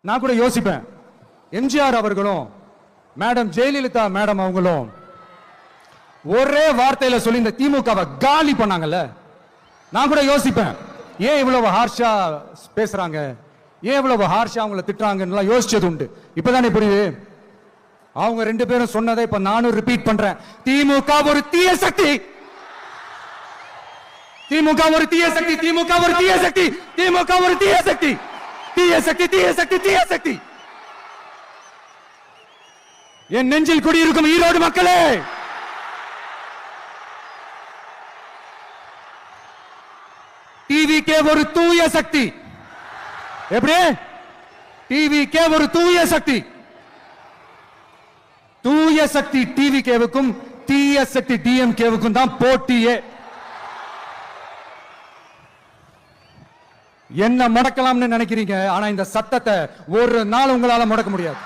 நான் கூட யோசிப்பேன், எம்ஜிஆர் அவர்களும் மேடம் ஜெயலலிதா மேடம் அவங்களும் ஒரே வார்த்தையில சொல்லி இந்த திமுகவை காலி பண்ணாங்கல்ல. நான் கூட யோசிப்பேன், ஏன் இவ்வளவு ஹார்ஷா பேசுறாங்க, ஏன் இவ்வளவு ஹார்ஷா அவங்கள திட்டுறாங்கன்னு யோசிச்சது உண்டு. இப்பதானே புரியுது. அவங்க ரெண்டு பேரும் சொன்னதை இப்ப நானும் ரிப்பீட் பண்றேன். திமுக ஒரு தீய சக்தி, திமுக ஒரு தீய சக்தி, திமுக ஒரு தீய சக்தி, திமுக ஒரு தீய சக்தி, தீய சக்தி, தீய சக்தி, தீய சக்தி. என் நெஞ்சில் குடியிருக்கும் ஈரோடு மக்களே, டிவிகே ஒரு தூய சக்தி. எப்படி? டிவிகே ஒரு தூய சக்தி. தூய சக்தி டிவிகேவுக்கும் தீய சக்தி டிஎம்கேவுக்கும் தான் போட்டியே. என்ன முடக்கலாம்னு நினைக்கிறீங்க, ஆனா இந்த சத்தத்தை ஒரு நாள் உங்களால முடக்க முடியாது.